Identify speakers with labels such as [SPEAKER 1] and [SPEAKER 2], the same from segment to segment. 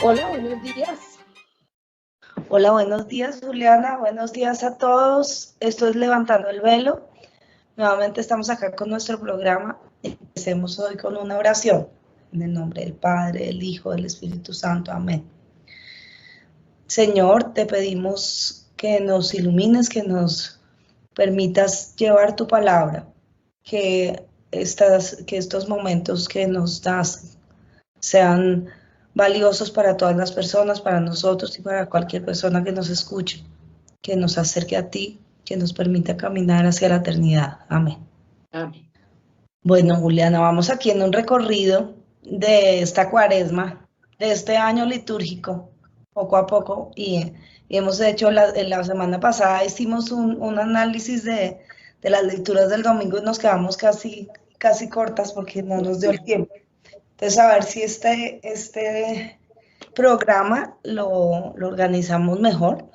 [SPEAKER 1] Hola, buenos días.
[SPEAKER 2] Hola, buenos días, Juliana. Buenos días a todos. Esto es Levantando el Velo. Nuevamente estamos acá con nuestro programa. Empecemos hoy con una oración. En el nombre del Padre, del Hijo, del Espíritu Santo. Amén. Señor, te pedimos que nos ilumines, que nos permitas llevar tu palabra, que estos momentos que nos das sean valiosos para todas las personas, para nosotros y para cualquier persona que nos escuche, que nos acerque a ti, que nos permita caminar hacia la eternidad. Amén.
[SPEAKER 1] Amén.
[SPEAKER 2] Bueno, Juliana, vamos aquí en un recorrido de esta cuaresma, de este año litúrgico, poco a poco, y hemos hecho, la semana pasada hicimos un análisis de las lecturas del domingo y nos quedamos casi cortas porque no nos dio el tiempo. Entonces, a ver si este programa lo organizamos mejor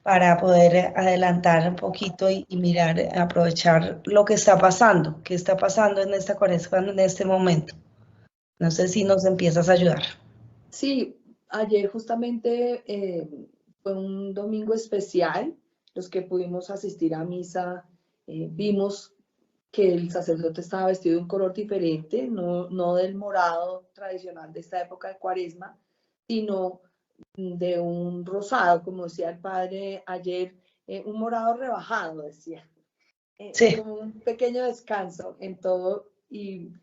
[SPEAKER 2] para poder adelantar un poquito y mirar, aprovechar lo que está pasando, qué está pasando en esta cuaresma, en este momento. No sé si nos empiezas a ayudar.
[SPEAKER 1] Sí, ayer justamente fue un domingo especial. Los que pudimos asistir a misa vimos que el sacerdote estaba vestido de un color diferente, no del morado tradicional de esta época de cuaresma, sino de un rosado, como decía el padre ayer, un morado rebajado, decía.
[SPEAKER 2] Sí.
[SPEAKER 1] Como un pequeño descanso en todo, y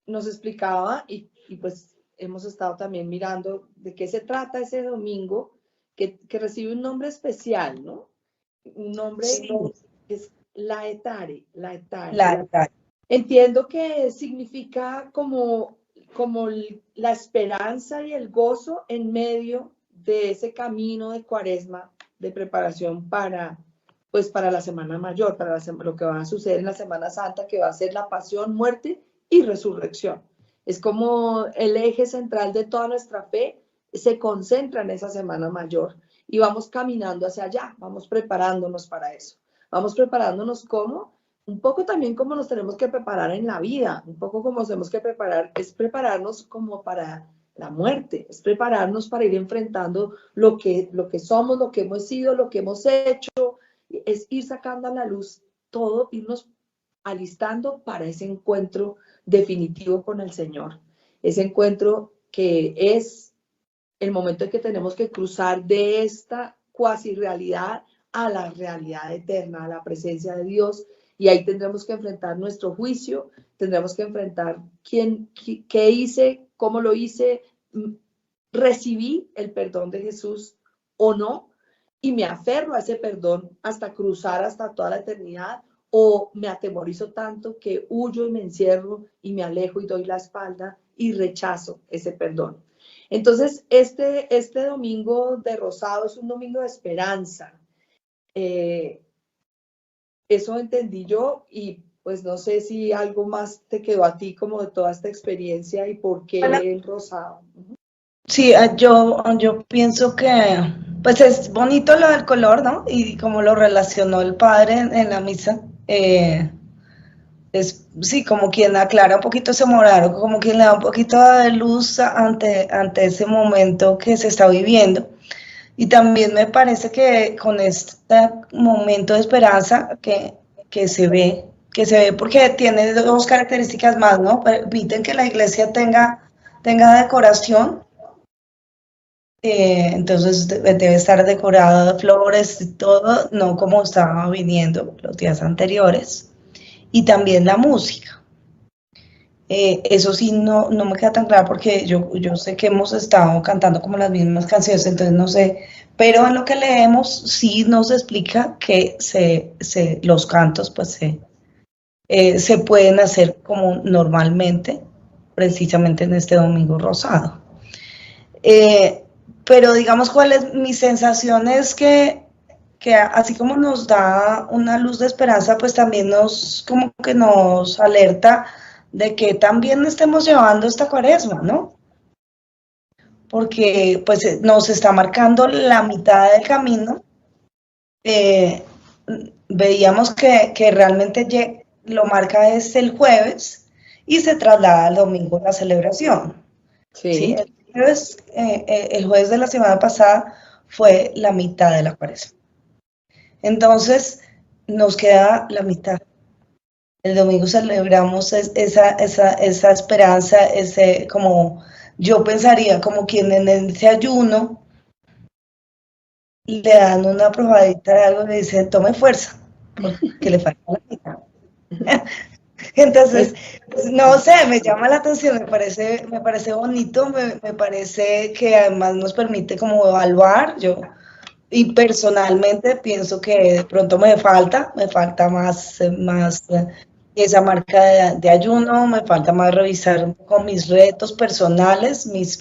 [SPEAKER 1] nos explicaba y pues hemos estado también mirando de qué se trata ese domingo, que recibe un nombre especial, ¿no? Un nombre
[SPEAKER 2] Sí.
[SPEAKER 1] que es Laetare.
[SPEAKER 2] La
[SPEAKER 1] Entiendo que significa como la esperanza y el gozo en medio de ese camino de cuaresma, de preparación para la Semana Mayor, para lo que va a suceder en la Semana Santa, que va a ser la pasión, muerte y resurrección. Es como el eje central de toda nuestra fe se concentra en esa Semana Mayor y vamos caminando hacia allá, vamos preparándonos para eso. Vamos preparándonos como un poco también como nos tenemos que preparar en la vida, un poco como nos tenemos que preparar, es prepararnos como para la muerte, es prepararnos para ir enfrentando lo que somos, lo que hemos sido, lo que hemos hecho, es ir sacando a la luz todo, irnos alistando para ese encuentro definitivo con el Señor, ese encuentro que es el momento en que tenemos que cruzar de esta cuasi realidad a la realidad eterna, a la presencia de Dios, y ahí tendremos que enfrentar nuestro juicio, tendremos que enfrentar qué hice, cómo lo hice, recibí el perdón de Jesús o no, y me aferro a ese perdón hasta cruzar hasta toda la eternidad, o me atemorizo tanto que huyo y me encierro y me alejo y doy la espalda y rechazo ese perdón. Entonces, este domingo de Rosado es un domingo de esperanza. Eso entendí yo, y pues no sé si algo más te quedó a ti como de toda esta experiencia y por qué el rosado.
[SPEAKER 2] Sí, yo pienso que pues es bonito lo del color, ¿no? Y como lo relacionó el padre en la misa, es sí, como quien aclara un poquito ese morado, como quien le da un poquito de luz ante ese momento que se está viviendo. Y también me parece que con este momento de esperanza que se ve, porque tiene dos características más, ¿no? Permiten que la iglesia tenga decoración, entonces debe estar decorada de flores y todo, no como estaba viniendo los días anteriores. Y también la música. Eso sí, no me queda tan claro porque yo sé que hemos estado cantando como las mismas canciones, entonces no sé, pero en lo que leemos sí nos explica que los cantos pues se pueden hacer como normalmente, precisamente en este Domingo Rosado. Pero digamos, ¿cuál es mi sensación? Es que así como nos da una luz de esperanza, pues también como que nos alerta de que también estemos llevando esta cuaresma, ¿no? Porque pues nos está marcando la mitad del camino. Veíamos que realmente lo marca es el jueves y se traslada al domingo la celebración. ¿Sí?
[SPEAKER 1] Sí.
[SPEAKER 2] el jueves de la semana pasada fue la mitad de la cuaresma. Entonces, nos queda la mitad. El domingo celebramos esa esperanza, como yo pensaría, como quien en ese ayuno le dan una probadita de algo y le dicen, tome fuerza, porque le falta la mitad. Entonces, no sé, me llama la atención, me parece bonito, me parece que además nos permite como evaluar. Y personalmente pienso que de pronto me falta más esa marca de ayuno, me falta más revisar un poco mis retos personales, mis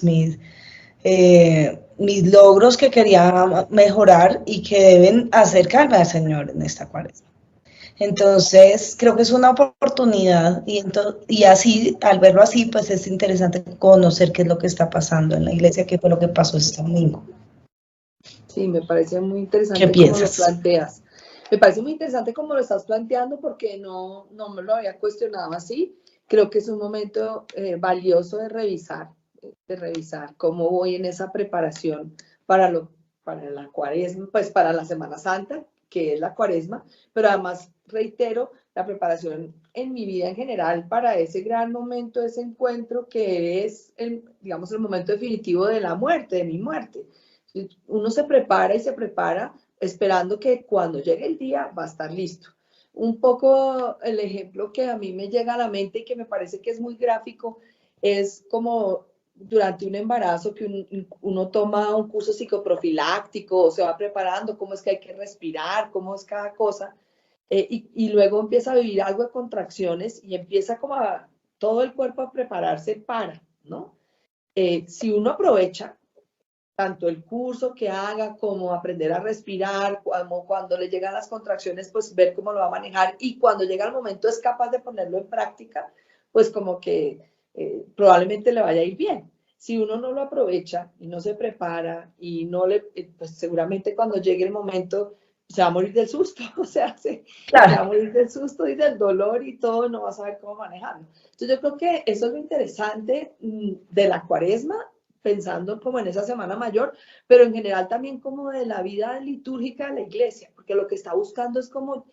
[SPEAKER 2] logros que quería mejorar y que deben acercarme al Señor en esta cuaresma. Entonces, creo que es una oportunidad y así, al verlo así, pues es interesante conocer qué es lo que está pasando en la iglesia, qué fue lo que pasó este domingo.
[SPEAKER 1] Sí, me parece muy interesante cómo lo planteas. Me parece muy interesante cómo lo estás planteando porque no me lo había cuestionado así. Creo que es un momento valioso de revisar cómo voy en esa preparación para la cuaresma, pues para la Semana Santa, que es la cuaresma, pero además reitero la preparación en mi vida en general para ese gran momento, ese encuentro que es, digamos, el momento definitivo de la muerte, de mi muerte. Uno se prepara y se prepara esperando que cuando llegue el día va a estar listo. Un poco el ejemplo que a mí me llega a la mente y que me parece que es muy gráfico es como durante un embarazo que uno toma un curso psicoprofiláctico, se va preparando, cómo es que hay que respirar, cómo es cada cosa, y luego empieza a vivir algo de contracciones y empieza como todo el cuerpo a prepararse para, ¿no? Si uno aprovecha tanto el curso que haga como aprender a respirar, como cuando le llegan las contracciones, pues ver cómo lo va a manejar y cuando llega el momento es capaz de ponerlo en práctica, pues como que probablemente le vaya a ir bien. Si uno no lo aprovecha y no se prepara y pues seguramente cuando llegue el momento se va a morir del susto, o sea, se va a morir del susto y del dolor y todo, no va a saber cómo manejarlo. Entonces yo creo que eso es lo interesante de la cuaresma, pensando como en esa Semana Mayor, pero en general también como de la vida litúrgica de la iglesia, porque lo que está buscando es como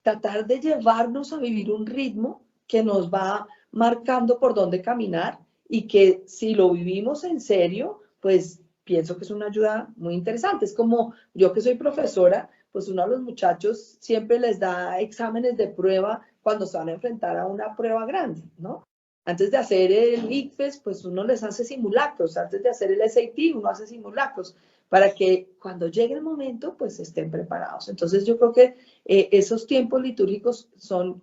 [SPEAKER 1] tratar de llevarnos a vivir un ritmo que nos va marcando por dónde caminar y que si lo vivimos en serio, pues pienso que es una ayuda muy interesante. Es como yo que soy profesora, pues uno a los muchachos siempre les da exámenes de prueba cuando se van a enfrentar a una prueba grande, ¿no? Antes de hacer el ICFES, pues uno les hace simulacros. Antes de hacer el SAT, uno hace simulacros para que cuando llegue el momento, pues estén preparados. Entonces yo creo que esos tiempos litúrgicos son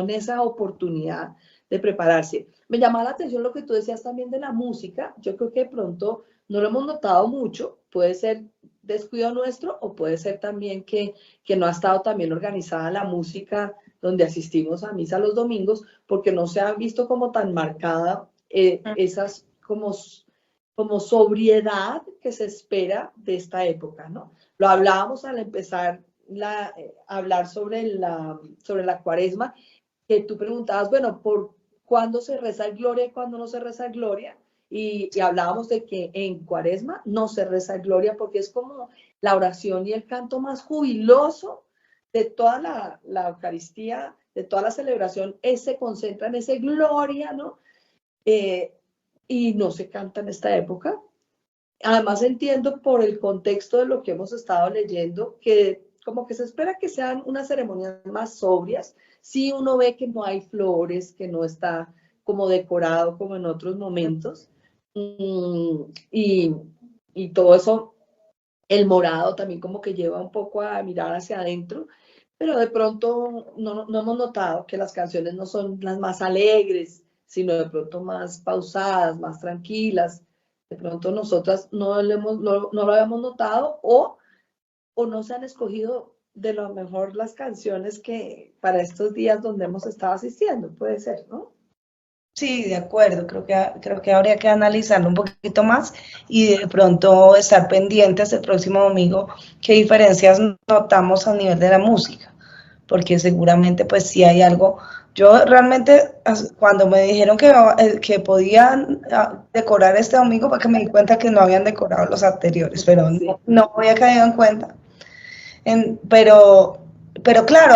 [SPEAKER 1] esa oportunidad de prepararse. Me llama la atención lo que tú decías también de la música. Yo creo que de pronto no lo hemos notado mucho. Puede ser descuido nuestro o puede ser también que no ha estado también organizada la música donde asistimos a misa los domingos, porque no se han visto como tan marcada esas como sobriedad que se espera de esta época, ¿no? Lo hablábamos al empezar a hablar sobre la cuaresma, que tú preguntabas, bueno, ¿por cuándo se reza el Gloria y cuándo no se reza el Gloria? Y hablábamos de que en cuaresma no se reza el Gloria porque es como la oración y el canto más jubiloso de toda la Eucaristía, de toda la celebración, se concentra en ese gloria, ¿no? Y no se canta en esta época. Además entiendo por el contexto de lo que hemos estado leyendo, que como que se espera que sean unas ceremonias más sobrias. Sí, uno ve que no hay flores, que no está como decorado como en otros momentos. Y todo eso, el morado también como que lleva un poco a mirar hacia adentro, pero de pronto no hemos notado que las canciones no son las más alegres, sino de pronto más pausadas, más tranquilas. De pronto nosotras no lo habíamos notado o no se han escogido de lo mejor las canciones que para estos días donde hemos estado asistiendo, puede ser, ¿no?
[SPEAKER 2] Sí, de acuerdo, creo que habría que analizarlo un poquito más y de pronto estar pendientes el próximo domingo qué diferencias notamos a nivel de la música, porque seguramente pues si hay algo, Yo realmente, cuando me dijeron que podían decorar este domingo, fue que me di cuenta que no habían decorado los anteriores, pero
[SPEAKER 1] Sí,
[SPEAKER 2] no había caído en cuenta. Pero claro,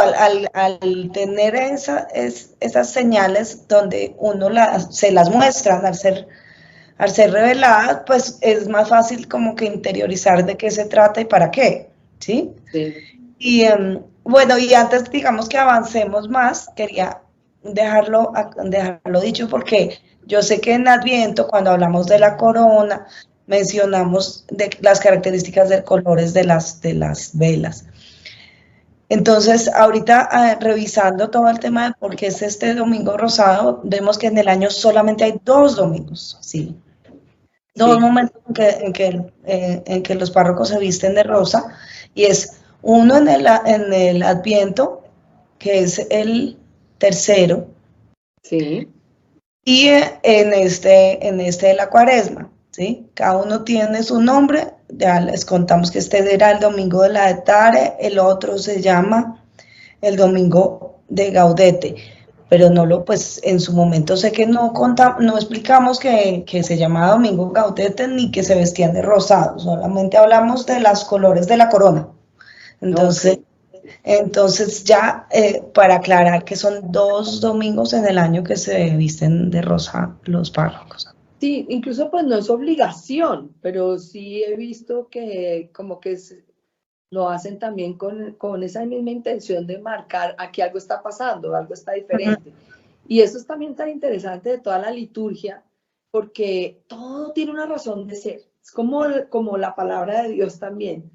[SPEAKER 2] al tener esas señales donde uno se las muestran al ser reveladas, pues es más fácil como que interiorizar de qué se trata y para qué, ¿sí?
[SPEAKER 1] sí.
[SPEAKER 2] Y bueno, y antes, digamos que avancemos más, quería dejarlo dicho porque yo sé que en Adviento, cuando hablamos de la corona, mencionamos de las características de colores de las velas. Entonces, ahorita revisando todo el tema de por qué es este domingo rosado, vemos que en el año solamente hay 2 domingos, ¿sí? Dos
[SPEAKER 1] Sí,
[SPEAKER 2] momentos en que los párrocos se visten de rosa, y es uno en el Adviento, que es el tercero,
[SPEAKER 1] sí,
[SPEAKER 2] y en este de la Cuaresma, ¿sí? Cada uno tiene su nombre, ya les contamos que este era el domingo de la Etare, el otro se llama el domingo de Gaudete, pero pues en su momento sé que no explicamos que se llamaba domingo Gaudete ni que se vestían de rosado, solamente hablamos de los colores de la corona.
[SPEAKER 1] ok.
[SPEAKER 2] Entonces ya para aclarar que son 2 domingos en el año que se visten de rosa los párrocos.
[SPEAKER 1] Sí, incluso pues no es obligación, pero sí he visto que como que lo hacen también con esa misma intención de marcar aquí algo está pasando, algo está diferente. Y eso es también tan interesante de toda la liturgia, porque todo tiene una razón de ser. Es como la palabra de Dios también.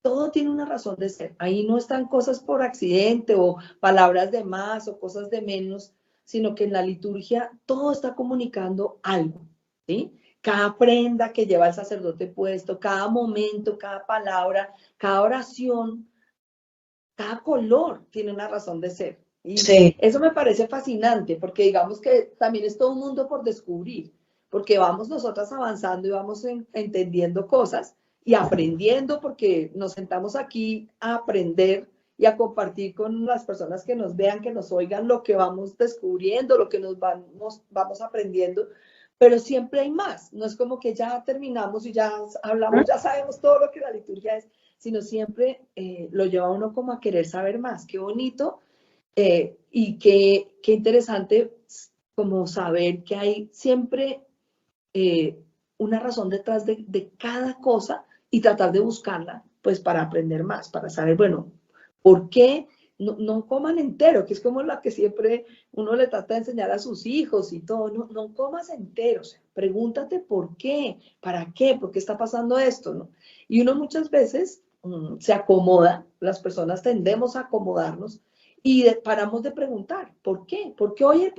[SPEAKER 1] Todo tiene una razón de ser. Ahí no están cosas por accidente o palabras de más o cosas de menos, sino que en la liturgia todo está comunicando algo, ¿sí? Cada prenda que lleva el sacerdote puesto, cada momento, cada palabra, cada oración, cada color tiene una razón de ser. Y
[SPEAKER 2] Sí,
[SPEAKER 1] eso me parece fascinante porque digamos que también es todo un mundo por descubrir, porque vamos nosotras avanzando y vamos entendiendo cosas y aprendiendo porque nos sentamos aquí a aprender y a compartir con las personas que nos vean, que nos oigan lo que vamos descubriendo, lo que nos vamos aprendiendo, pero siempre hay más. No es como que ya terminamos y ya hablamos, ya sabemos todo lo que la liturgia es, sino siempre lo lleva a uno como a querer saber más. Qué bonito y qué interesante como saber que hay siempre una razón detrás de cada cosa y tratar de buscarla, pues para aprender más, para saber, bueno, ¿por qué no coman entero? Que es como la que siempre uno le trata de enseñar a sus hijos y todo, no comas entero, o sea, pregúntate por qué, para qué, por qué está pasando esto, ¿no? Y uno muchas veces se acomoda, las personas tendemos a acomodarnos y paramos de preguntar, ¿por qué? ¿Por qué hoy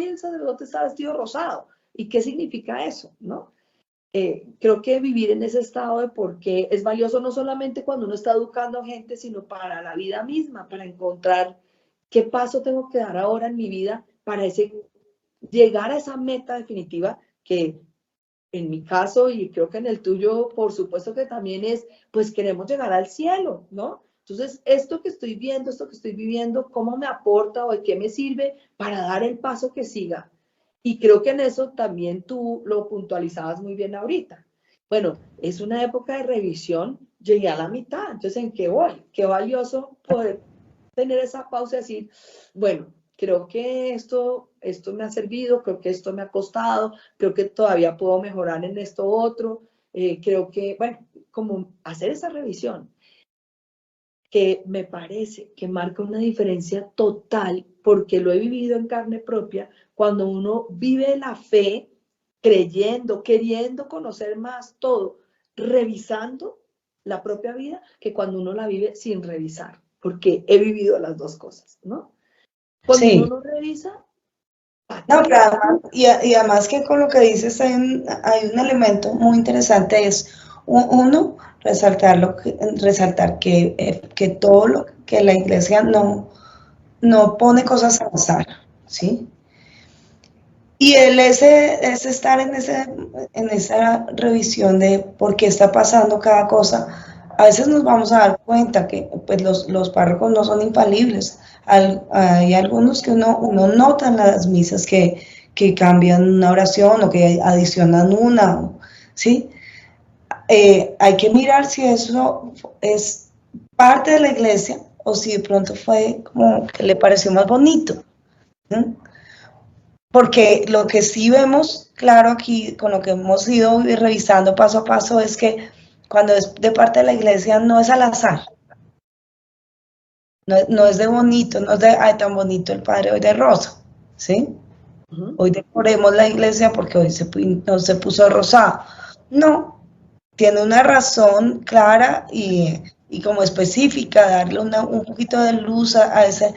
[SPEAKER 1] el sacerdote está vestido rosado? ¿Y qué significa eso? ¿No? Creo que vivir en ese estado de por qué es valioso no solamente cuando uno está educando a gente, sino para la vida misma, para encontrar qué paso tengo que dar ahora en mi vida para llegar a esa meta definitiva que en mi caso y creo que en el tuyo, por supuesto que también es, pues queremos llegar al cielo, ¿no? Entonces, esto que estoy viendo, esto que estoy viviendo, ¿cómo me aporta o de qué me sirve para dar el paso que siga? Y creo que en eso también tú lo puntualizabas muy bien ahorita. Bueno, es una época de revisión, llegué a la mitad, entonces ¿en qué voy? Qué valioso poder tener esa pausa y decir, bueno, creo que esto me ha servido, creo que esto me ha costado, creo que todavía puedo mejorar en esto otro, creo que, bueno, como hacer esa revisión que me parece que marca una diferencia total, porque lo he vivido en carne propia, cuando uno vive la fe, creyendo, queriendo conocer más todo, revisando la propia vida, que cuando uno la vive sin revisar, porque he vivido las dos cosas, ¿no? Cuando uno
[SPEAKER 2] sí.
[SPEAKER 1] no revisa,
[SPEAKER 2] No, pero
[SPEAKER 1] patina.
[SPEAKER 2] además, y además que con lo que dices hay un elemento muy interesante, es uno, resaltar que todo lo que la iglesia no pone cosas al azar, ¿sí? Y ese estar en esa revisión de por qué está pasando cada cosa, a veces nos vamos a dar cuenta que pues, los párrocos no son infalibles. Hay algunos que uno nota en las misas que cambian una oración o que adicionan una, ¿sí? Hay que mirar si eso es parte de la iglesia o si de pronto fue como que le pareció más bonito. ¿Sí? Porque lo que sí vemos claro aquí, con lo que hemos ido revisando paso a paso, es que cuando es de parte de la iglesia no es al azar, no es de bonito, no es de, ay, tan bonito el padre hoy de rosa, ¿sí? Hoy decoremos la iglesia porque hoy no se puso rosado. No, tiene una razón clara y como específica, darle un poquito de luz a ese.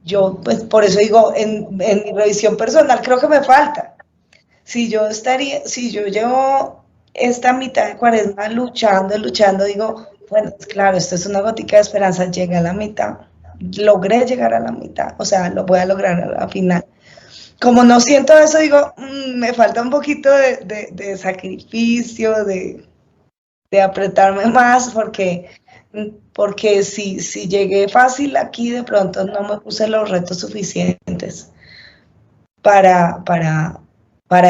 [SPEAKER 2] Yo, pues, por eso digo, en mi revisión personal creo que me falta. Si yo llevo esta mitad de cuaresma luchando, digo, bueno, claro, esto es una gotica de esperanza, llegué a la mitad, logré llegar a la mitad, o sea, lo voy a lograr a la final. Como no siento eso, digo, me falta un poquito de sacrificio, de apretarme más, porque si llegué fácil aquí, de pronto no me puse los retos suficientes para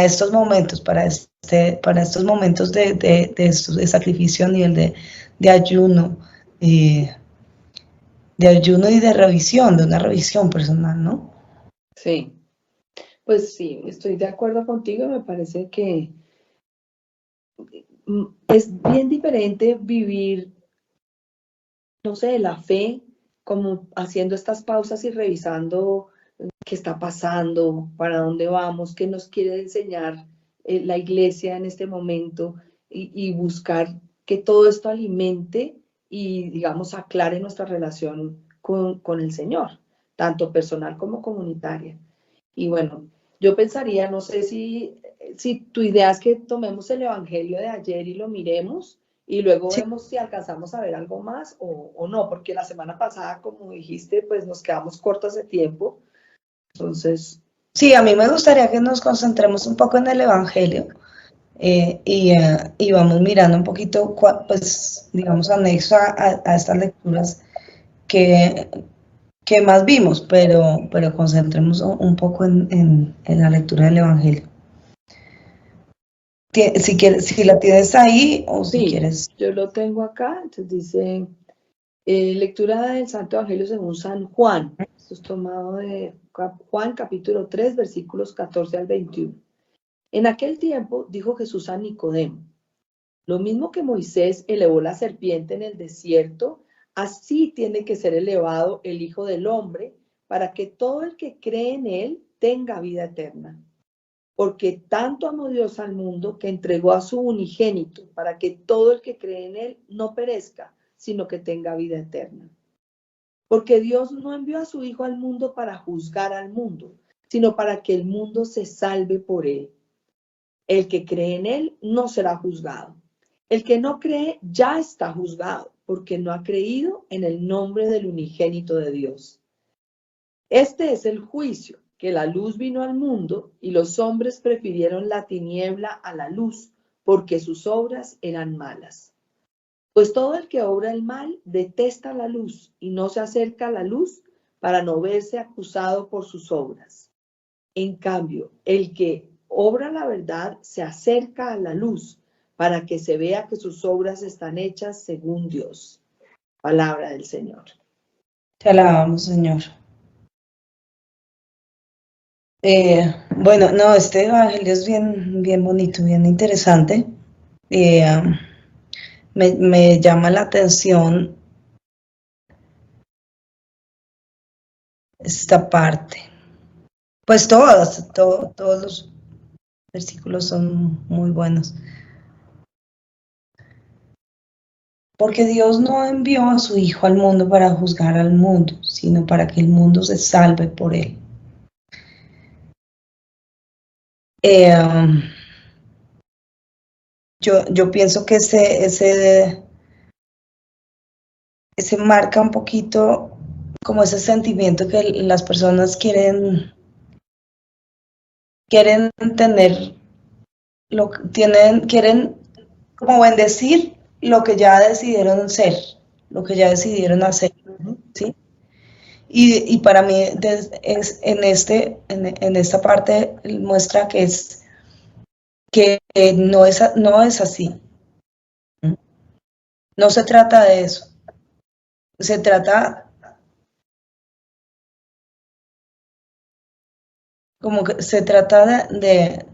[SPEAKER 2] estos momentos, para estos momentos de sacrificio a nivel de ayuno, de ayuno y de revisión, de una revisión personal, ¿no?
[SPEAKER 1] Sí, pues sí, estoy de acuerdo contigo, me parece que es bien diferente vivir, no sé, la fe, como haciendo estas pausas y revisando qué está pasando, para dónde vamos, qué nos quiere enseñar la iglesia en este momento y buscar que todo esto alimente y, digamos, aclare nuestra relación con el Señor, tanto personal como comunitaria. Y bueno, yo pensaría, no sé si tu idea es que tomemos el Evangelio de ayer y lo miremos y luego
[SPEAKER 2] Sí.
[SPEAKER 1] vemos si alcanzamos a ver algo más o no, porque la semana pasada, como dijiste, pues nos quedamos cortos de tiempo. Entonces,
[SPEAKER 2] Sí, a mí me gustaría que nos concentremos un poco en el Evangelio y vamos mirando un poquito, pues, digamos, anexo a estas lecturas que más vimos, pero concentremos un poco en la lectura del Evangelio. Si la tienes ahí o si
[SPEAKER 1] sí,
[SPEAKER 2] quieres.
[SPEAKER 1] yo lo tengo acá, entonces dice, lectura del Santo Evangelio según San Juan. Esto es tomado de Juan capítulo 3, versículos 14 al 21. En aquel tiempo dijo Jesús a Nicodemo, lo mismo que Moisés elevó la serpiente en el desierto, así tiene que ser elevado el Hijo del Hombre, para que todo el que cree en él tenga vida eterna. Porque tanto amó Dios al mundo que entregó a su unigénito, para que todo el que cree en él no perezca, sino que tenga vida eterna. Porque Dios no envió a su Hijo al mundo para juzgar al mundo, sino para que el mundo se salve por él. El que cree en él no será juzgado. El que no cree ya está juzgado, porque no ha creído en el nombre del unigénito de Dios. Este es el juicio, que la luz vino al mundo y los hombres prefirieron la tiniebla a la luz, porque sus obras eran malas. Pues todo el que obra el mal detesta la luz y no se acerca a la luz para no verse acusado por sus obras. En cambio, el que obra la verdad se acerca a la luz para que se vea que sus obras están hechas según Dios. Palabra del Señor.
[SPEAKER 2] Te alabamos, Señor. Bueno, no, este evangelio es bien bonito, bien interesante. Me llama la atención esta parte. Pues todos los versículos son muy buenos. Porque Dios no envió a su Hijo al mundo para juzgar al mundo, sino para que el mundo se salve por él. Yo pienso que ese marca un poquito como ese sentimiento que las personas quieren tener, quieren como bendecir lo que ya decidieron ser, lo que ya decidieron hacer, ¿sí? Y para mí es en esta parte muestra que no es así. No se trata de eso. Se trata como que se trata de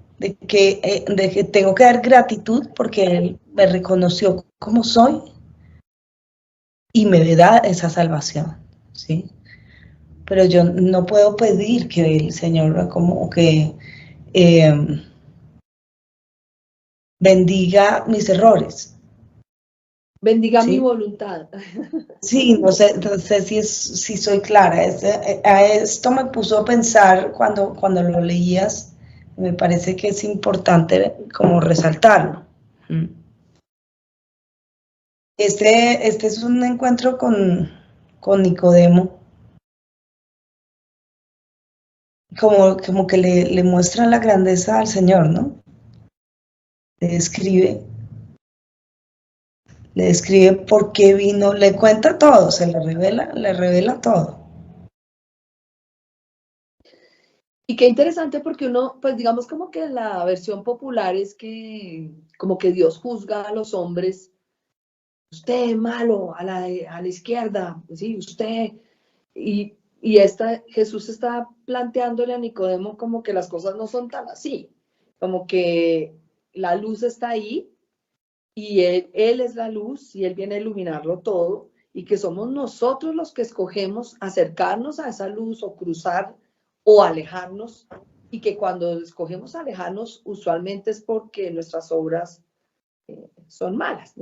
[SPEAKER 2] que tengo que dar gratitud porque él me reconoció como soy y me da esa salvación, ¿sí? Pero yo no puedo pedir que el Señor como que eh, bendiga mis errores,
[SPEAKER 1] Bendiga mi
[SPEAKER 2] ¿sí?
[SPEAKER 1] voluntad.
[SPEAKER 2] Sí, no sé si soy clara. A esto me puso a pensar cuando lo leías. Me parece que es importante como resaltarlo. Mm. Este es un encuentro con Nicodemo, como que le muestra la grandeza al Señor, ¿no? Le describe, le describe por qué vino, le cuenta todo, le revela todo.
[SPEAKER 1] Y qué interesante porque uno, pues digamos como que la versión popular es que como que Dios juzga a los hombres, usted es malo, a la izquierda, sí, usted, y Jesús está planteándole a Nicodemo como que las cosas no son tan así, como que la luz está ahí y él es la luz y él viene a iluminarlo todo y que somos nosotros los que escogemos acercarnos a esa luz o cruzar o alejarnos y que cuando escogemos alejarnos usualmente es porque nuestras obras son malas,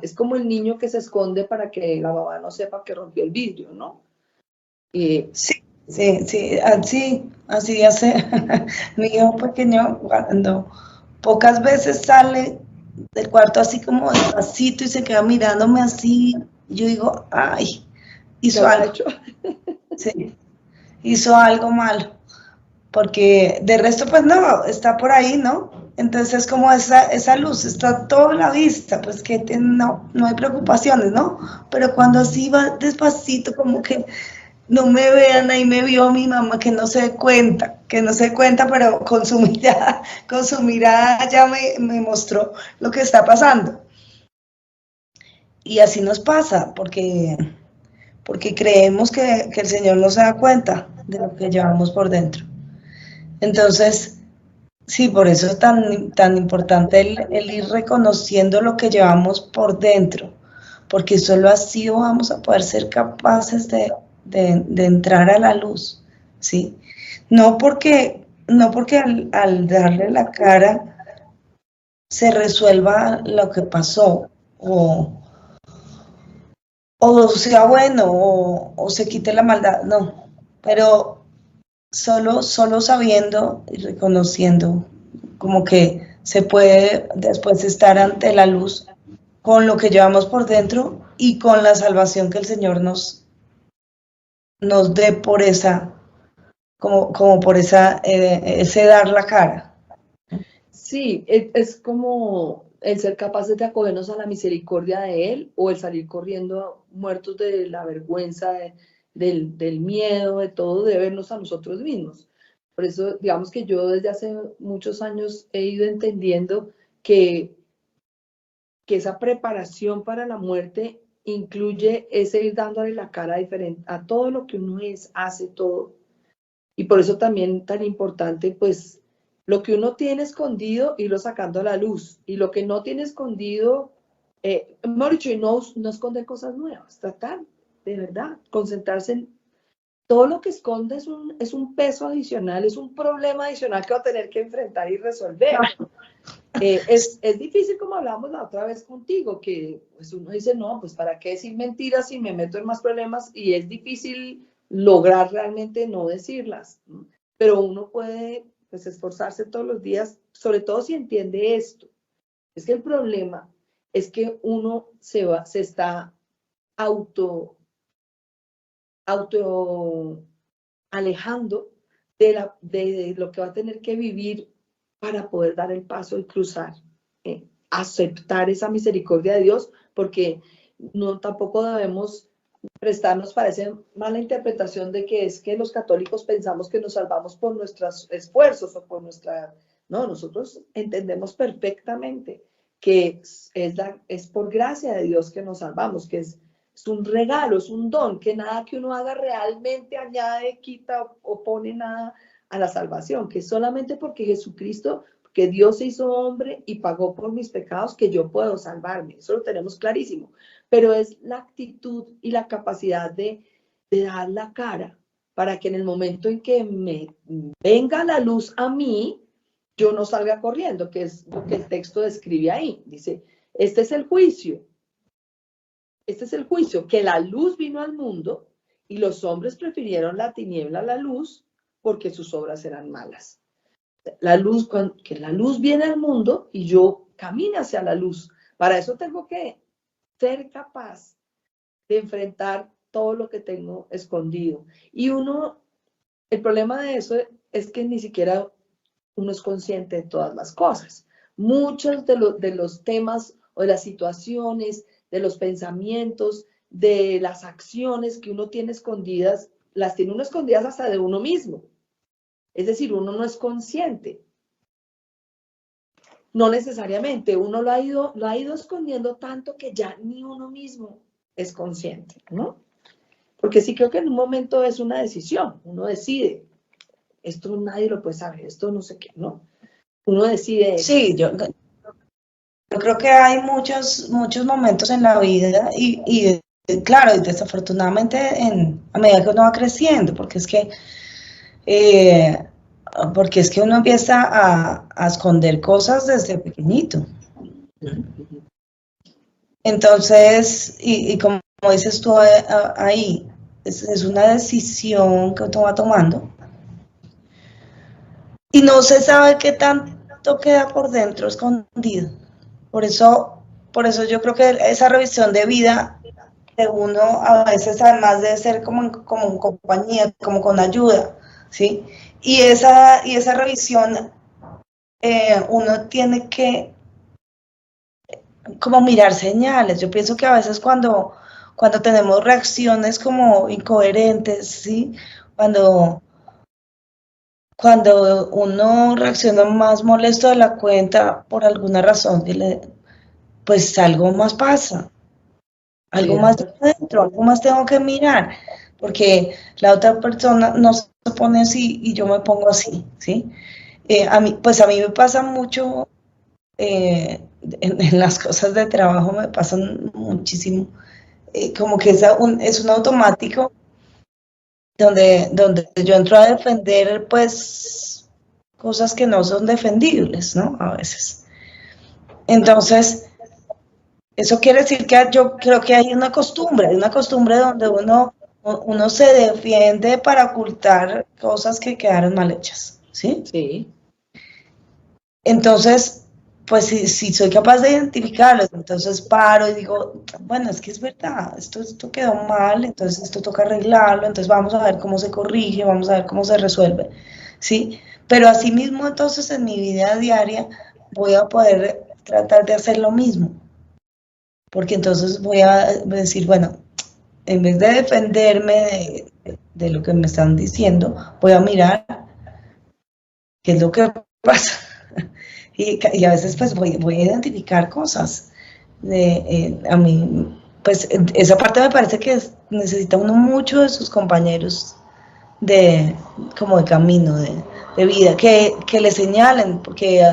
[SPEAKER 1] es como el niño que se esconde para que la mamá no sepa que rompió el vidrio, ¿no? Eh,
[SPEAKER 2] Sí, sí, así hace mi hijo pequeño cuando pocas veces sale del cuarto así como despacito y se queda mirándome así. Yo digo, ay,
[SPEAKER 1] ¿Qué
[SPEAKER 2] hizo
[SPEAKER 1] habrá
[SPEAKER 2] algo,
[SPEAKER 1] hecho?
[SPEAKER 2] sí, hizo algo malo, porque de resto pues no, está por ahí, ¿no? Entonces como esa luz está toda a la vista, pues que no hay preocupaciones, ¿no? Pero cuando así va despacito como que no me vean, ahí me vio mi mamá que no se cuenta, pero con su mirada ya me mostró lo que está pasando. Y así nos pasa, porque creemos que el Señor no se da cuenta de lo que llevamos por dentro. Entonces, sí, por eso es tan importante el ir reconociendo lo que llevamos por dentro, porque solo así vamos a poder ser capaces de entrar a la luz, ¿sí? No porque al darle la cara se resuelva lo que pasó o sea bueno o se quite la maldad, no, pero solo sabiendo y reconociendo como que se puede después estar ante la luz con lo que llevamos por dentro y con la salvación que el Señor nos dé por como por ese dar la cara.
[SPEAKER 1] Sí, es como el ser capaces de acogernos a la misericordia de Él o el salir corriendo muertos de la vergüenza, del miedo, de todo, de vernos a nosotros mismos. Por eso, digamos que yo desde hace muchos años he ido entendiendo que, que esa preparación para la muerte incluye ese ir dándole la cara diferente a todo lo que uno es, hace todo. Y por eso también tan importante, pues, lo que uno tiene escondido, irlo sacando a la luz. Y lo que no tiene escondido, mejor dicho, y no esconder cosas nuevas. Tratar, de verdad, concentrarse en todo lo que esconde es un peso adicional, es un problema adicional que va a tener que enfrentar y resolver. Es difícil, como hablábamos la otra vez contigo, que pues uno dice, no, pues para qué decir mentiras si me meto en más problemas y es difícil lograr realmente no decirlas, ¿no? Pero uno puede pues esforzarse todos los días, sobre todo si entiende esto. Es que el problema es que uno se está auto, auto alejando de lo que va a tener que vivir para poder dar el paso y cruzar. aceptar esa misericordia de Dios, porque no tampoco debemos prestarnos para esa mala interpretación de que es que los católicos pensamos que nos salvamos por nuestros esfuerzos o por nuestra... No, nosotros entendemos perfectamente que es por gracia de Dios que nos salvamos, que es un regalo, es un don, que nada que uno haga realmente añade, quita o pone nada a la salvación, que solamente porque Jesucristo, que Dios se hizo hombre y pagó por mis pecados, que yo puedo salvarme. Eso lo tenemos clarísimo. Pero es la actitud y la capacidad de dar la cara para que en el momento en que me venga la luz a mí, yo no salga corriendo, que es lo que el texto describe ahí. Dice, este es el juicio. Este es el juicio, que la luz vino al mundo y los hombres prefirieron la tiniebla a la luz porque sus obras eran malas. La luz, que la luz viene al mundo y yo camino hacia la luz. Para eso tengo que ser capaz de enfrentar todo lo que tengo escondido. Y el problema de eso es que ni siquiera uno es consciente de todas las cosas. Muchos de los temas o de las situaciones, de los pensamientos, de las acciones que uno tiene escondidas, las tiene uno escondidas hasta de uno mismo. Es decir, uno no es consciente. No necesariamente, uno lo ha ido escondiendo tanto que ya ni uno mismo es consciente, ¿no? Porque sí creo que en un momento es una decisión, uno decide, esto nadie lo puede saber, esto no sé qué, ¿no? Uno decide.
[SPEAKER 2] Sí, yo creo que hay muchos momentos en la vida y claro, y desafortunadamente a medida que uno va creciendo, porque es que uno empieza a esconder cosas desde pequeñito. Entonces, y como dices tú ahí, es una decisión que uno va tomando y no se sabe qué tanto queda por dentro escondido. Por eso yo creo que esa revisión de vida de uno a veces, además de ser como en compañía, como con ayuda, ¿sí? Y esa revisión uno tiene que como mirar señales. Yo pienso que a veces cuando tenemos reacciones como incoherentes, ¿sí? Cuando uno reacciona más molesto de la cuenta por alguna razón, pues algo más pasa, algo más dentro, algo más tengo que mirar, porque la otra persona no se pone así y yo me pongo así, ¿sí? A mí me pasa mucho, en las cosas de trabajo me pasan muchísimo, como que es un automático donde yo entro a defender, pues, cosas que no son defendibles, ¿no? A veces. Entonces, eso quiere decir que yo creo que hay una costumbre donde uno se defiende para ocultar cosas que quedaron mal hechas, ¿sí?
[SPEAKER 1] Sí.
[SPEAKER 2] Entonces, pues si soy capaz de identificarlo, entonces paro y digo, bueno, es que es verdad, esto quedó mal, entonces esto toca arreglarlo, entonces vamos a ver cómo se corrige, vamos a ver cómo se resuelve, ¿sí? Pero asimismo, entonces en mi vida diaria voy a poder tratar de hacer lo mismo, porque entonces voy a decir, bueno, en vez de defenderme de lo que me están diciendo, voy a mirar qué es lo que pasa. Y a veces pues voy a identificar cosas. A mí, pues esa parte me parece que necesita uno mucho de sus compañeros como de camino, de vida, que le señalen, porque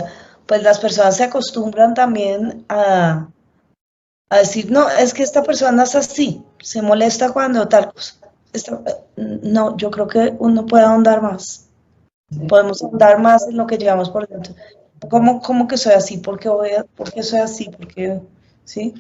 [SPEAKER 2] pues las personas se acostumbran también a decir, no, es que esta persona es así, se molesta cuando tal cosa. No, yo creo que uno puede ahondar más. Podemos ahondar más en lo que llevamos por dentro. ¿Cómo que soy así? ¿Por qué soy así? ¿Por qué? ¿Sí?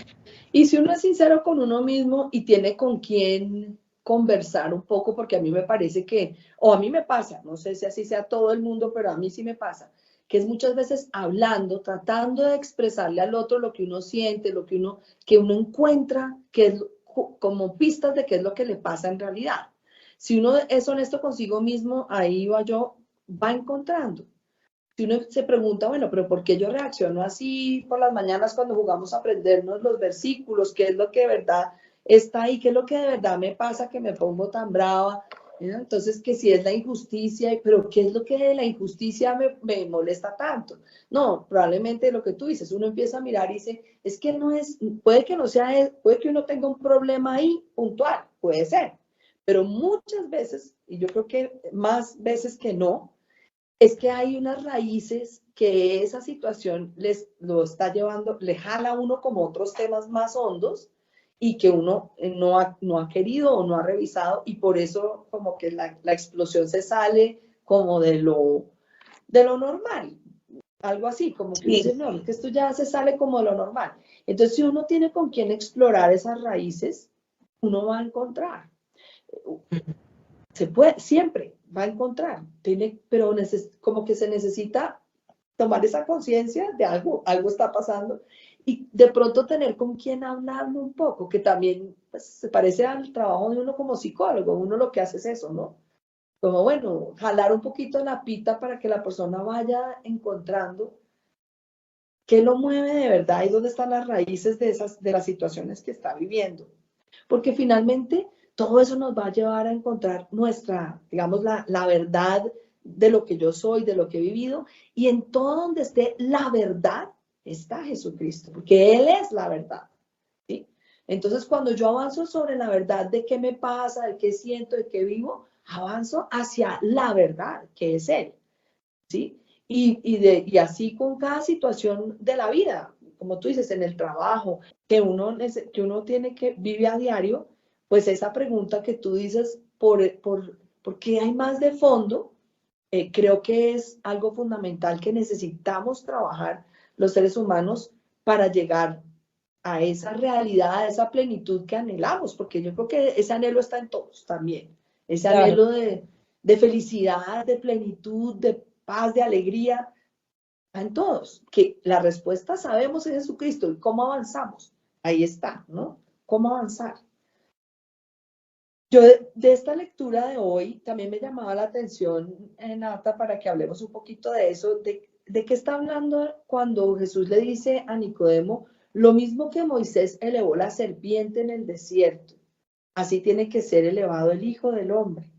[SPEAKER 1] Y si uno es sincero con uno mismo y tiene con quién conversar un poco, porque a mí me parece que, o a mí me pasa, no sé si así sea todo el mundo, pero a mí sí me pasa, que es muchas veces hablando, tratando de expresarle al otro lo que uno siente, que uno encuentra, que es como pistas de qué es lo que le pasa en realidad. Si uno es honesto consigo mismo, ahí va encontrando. si uno se pregunta, bueno, pero ¿por qué yo reacciono así por las mañanas cuando jugamos a aprendernos los versículos? ¿Qué es lo que de verdad está ahí? ¿Qué es lo que de verdad me pasa que me pongo tan brava? ¿No? Entonces, que si es la injusticia, pero ¿qué es lo que de la injusticia me molesta tanto? No, probablemente lo que tú dices, uno empieza a mirar y dice, es que no es, puede que no sea, puede que uno tenga un problema ahí puntual, puede ser, pero muchas veces, y yo creo que más veces que no, es que hay unas raíces que esa situación lo está llevando, le jala a uno como otros temas más hondos y que uno no ha querido o no ha revisado y por eso como que la explosión se sale como de lo normal, algo así, como que uno
[SPEAKER 2] Sí.
[SPEAKER 1] dice, no, que esto ya se sale como de lo normal. Entonces, si uno tiene con quién explorar esas raíces, uno va a encontrar se puede, siempre va a encontrar, pero como que se necesita tomar esa conciencia de algo está pasando y de pronto tener con quien hablarlo un poco, que también pues, se parece al trabajo de uno como psicólogo, uno lo que hace es eso, ¿no? Como bueno, jalar un poquito la pita para que la persona vaya encontrando qué lo mueve de verdad y dónde están las raíces de las situaciones que está viviendo. Porque finalmente todo eso nos va a llevar a encontrar nuestra, digamos, la verdad de lo que yo soy, de lo que he vivido, y en todo donde esté la verdad está Jesucristo, porque Él es la verdad, ¿sí? Entonces, cuando yo avanzo sobre la verdad de qué me pasa, de qué siento, de qué vivo, avanzo hacia la verdad, que es Él, ¿sí? Y así con cada situación de la vida, como tú dices, en el trabajo, que uno tiene que vive a diario, pues esa pregunta que tú dices, ¿por qué hay más de fondo? Creo que es algo fundamental que necesitamos trabajar los seres humanos para llegar a esa realidad, a esa plenitud que anhelamos, porque yo creo que ese anhelo está en todos también, ese
[SPEAKER 2] Claro.
[SPEAKER 1] anhelo de felicidad, de plenitud, de paz, de alegría, está en todos, que la respuesta sabemos en Jesucristo y cómo avanzamos, ahí está, ¿no? ¿Cómo avanzar? Yo de esta lectura de hoy también me llamaba la atención, Nata, para que hablemos un poquito de eso, de qué está hablando cuando Jesús le dice a Nicodemo, lo mismo que Moisés elevó la serpiente en el desierto, así tiene que ser elevado el Hijo del Hombre.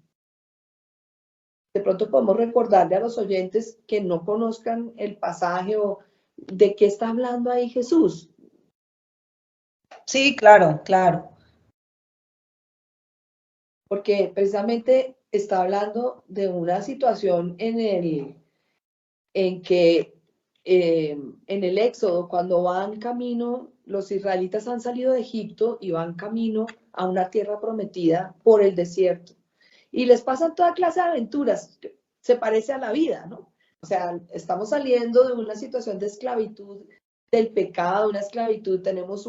[SPEAKER 1] De pronto podemos recordarle a los oyentes que no conozcan el pasaje o de qué está hablando ahí Jesús.
[SPEAKER 2] Sí, claro, claro.
[SPEAKER 1] Porque precisamente está hablando de una situación en que en el Éxodo, cuando van camino, los israelitas han salido de Egipto y van camino a una tierra prometida por el desierto. Y les pasan toda clase de aventuras, se parece a la vida, ¿no? O sea, estamos saliendo de una situación de esclavitud, del pecado, una esclavitud, tenemos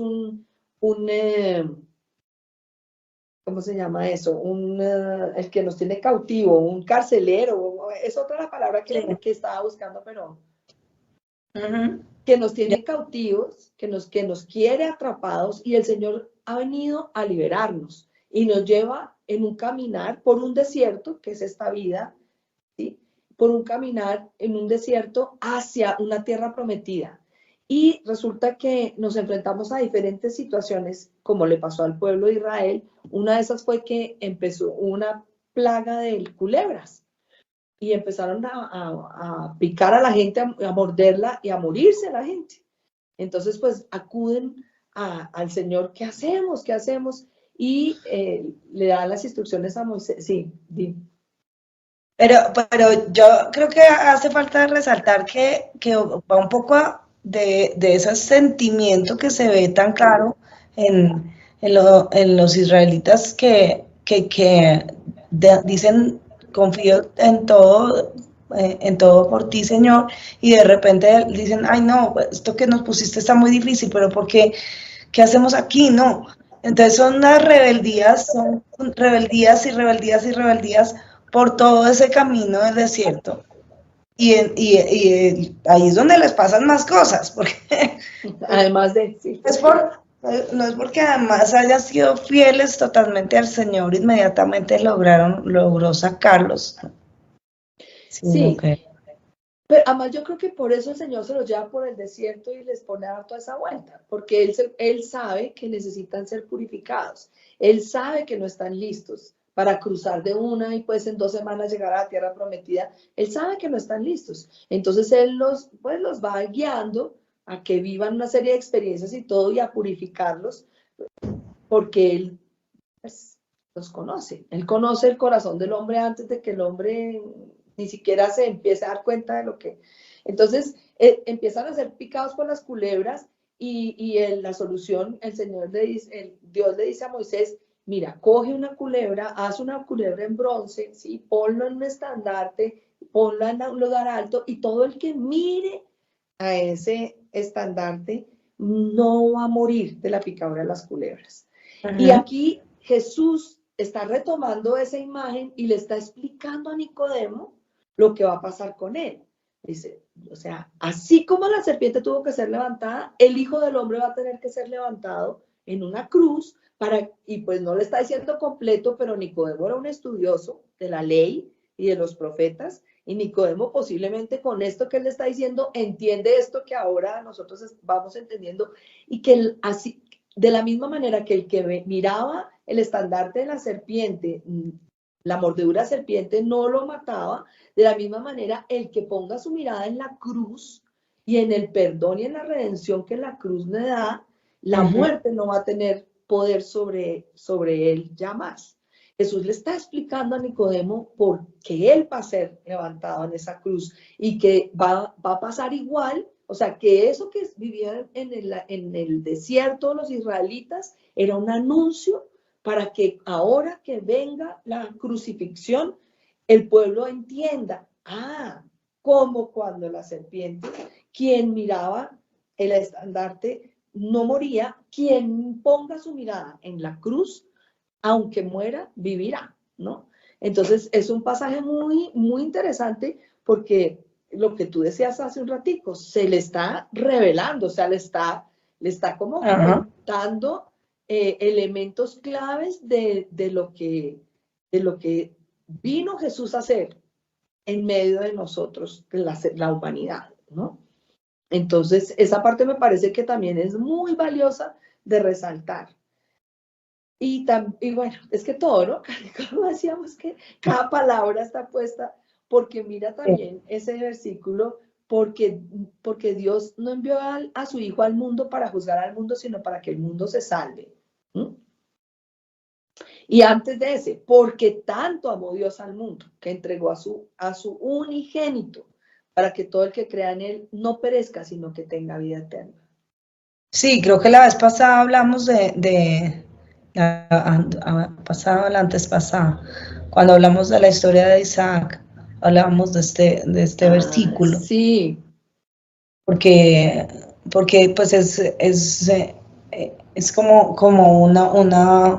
[SPEAKER 1] ¿cómo se llama eso? El que nos tiene cautivo, un carcelero, es otra la palabra
[SPEAKER 2] Sí.
[SPEAKER 1] que estaba buscando, pero
[SPEAKER 2] Ujú.
[SPEAKER 1] que nos
[SPEAKER 2] Ya.
[SPEAKER 1] tiene cautivos, que nos quiere atrapados y el Señor ha venido a liberarnos y nos lleva en un caminar por un desierto, que es esta vida, ¿sí? Por un caminar en un desierto hacia una tierra prometida. Y resulta que nos enfrentamos a diferentes situaciones, como le pasó al pueblo de Israel. Una de esas fue que empezó una plaga de culebras y empezaron a picar a la gente, a morderla y a morirse la gente. Entonces, pues acuden al Señor, ¿qué hacemos? ¿Qué hacemos? Y le dan las instrucciones a Moisés. Sí,
[SPEAKER 2] Pero yo creo que hace falta resaltar que va un poco de ese sentimiento que se ve tan claro en los israelitas que dicen, confío en todo por ti, Señor, y de repente dicen, ay no, esto que nos pusiste está muy difícil, pero ¿qué hacemos aquí? No. Entonces son rebeldías y rebeldías y rebeldías por todo ese camino del desierto. Y ahí es donde les pasan más cosas, porque
[SPEAKER 1] además de, sí.
[SPEAKER 2] no es porque además hayan sido fieles totalmente al Señor, inmediatamente logró sacarlos, sino
[SPEAKER 1] Sí,
[SPEAKER 2] que...
[SPEAKER 1] Pero además yo creo que por eso el Señor se los lleva por el desierto y les pone a dar toda esa vuelta, porque Él sabe que necesitan ser purificados, Él sabe que no están listos para cruzar de una y pues en 2 semanas llegar a la tierra prometida. Él sabe que no están listos, entonces Él pues los va guiando a que vivan una serie de experiencias y todo y a purificarlos, porque Él pues, los conoce, Él conoce el corazón del hombre antes de que el hombre ni siquiera se empiece a dar cuenta de lo que... Entonces, empiezan a ser picados por las culebras y la solución, Dios le dice a Moisés, mira, coge una culebra, haz una culebra en bronce, ¿sí? Ponlo en un estandarte, ponla en un lugar alto y todo el que mire a ese estandarte no va a morir de la picadura de las culebras. Y aquí Jesús está retomando esa imagen y le está explicando a Nicodemo lo que va a pasar con él. Dice, o sea, así como la serpiente tuvo que ser levantada, el Hijo del Hombre va a tener que ser levantado en una cruz y pues no le está diciendo completo, pero Nicodemo era un estudioso de la ley y de los profetas, y Nicodemo posiblemente con esto que él le está diciendo entiende esto que ahora nosotros vamos entendiendo, y que así, de la misma manera que el que miraba el estandarte de la serpiente, la mordedura de serpiente no lo mataba, de la misma manera el que ponga su mirada en la cruz y en el perdón y en la redención que la cruz le da, la muerte no va a tener poder sobre él ya más. Jesús le está explicando a Nicodemo por qué él va a ser levantado en esa cruz y que va a pasar igual. O sea, que eso que vivían en el desierto los israelitas era un anuncio para que ahora que venga la crucifixión, el pueblo entienda, como cuando la serpiente, quien miraba el estandarte no moría, quien ponga su mirada en la cruz, aunque muera, vivirá, ¿no? Entonces es un pasaje muy, muy interesante porque lo que tú decías hace un ratico, se le está revelando, o sea, le está como contando elementos claves de lo que vino Jesús a hacer en medio de nosotros, la humanidad, ¿no? Entonces, esa parte me parece que también es muy valiosa de resaltar. Y bueno, es que todo, ¿no? Como decíamos que cada palabra está puesta, porque mira también ese versículo, porque Dios no envió a su Hijo al mundo para juzgar al mundo, sino para que el mundo se salve. ¿Mm? Y antes de ese, porque tanto amó Dios al mundo, que entregó a su unigénito, para que todo el que crea en él no perezca, sino que tenga vida eterna.
[SPEAKER 2] Sí, creo que la vez pasada hablamos la antes pasada, cuando hablamos de la historia de Isaac, hablábamos de este versículo.
[SPEAKER 1] Sí.
[SPEAKER 2] Porque pues es como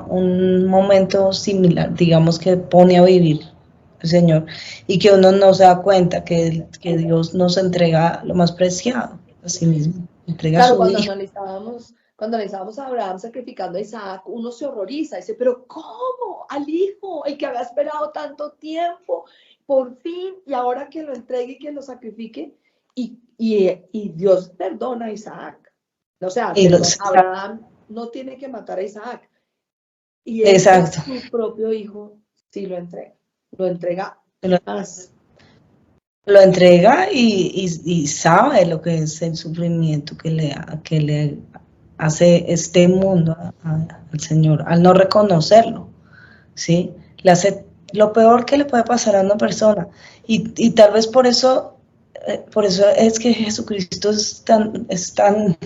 [SPEAKER 2] un momento similar, digamos, que pone a vivir el Señor, y que uno no se da cuenta que Dios nos entrega lo más preciado a sí mismo, entrega a su Hijo.
[SPEAKER 1] Cuando analizábamos a Abraham sacrificando a Isaac, uno se horroriza, dice, pero ¿cómo? Al hijo, el que había esperado tanto tiempo, por fin, y ahora que lo entregue y que lo sacrifique, y Dios perdona a Isaac. O sea, Abraham no tiene que matar a Isaac. Y él, su propio hijo, sí lo entrega. Lo entrega más.
[SPEAKER 2] Lo entrega y sabe lo que es el sufrimiento que le hace este mundo al Señor, al no reconocerlo, ¿sí? Le hace lo peor que le puede pasar a una persona. Y tal vez por eso es que Jesucristo es tan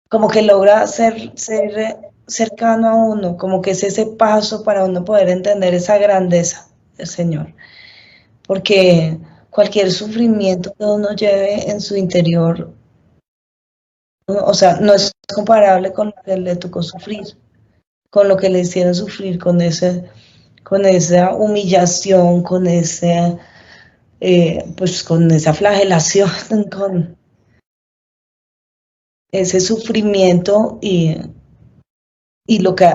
[SPEAKER 2] como que logra ser cercano a uno, como que es ese paso para uno poder entender esa grandeza del Señor. Porque cualquier sufrimiento que uno lleve en su interior, o sea, no es comparable con lo que le tocó sufrir, con lo que le hicieron sufrir, con esa humillación, con pues con esa flagelación, con ese sufrimiento y lo que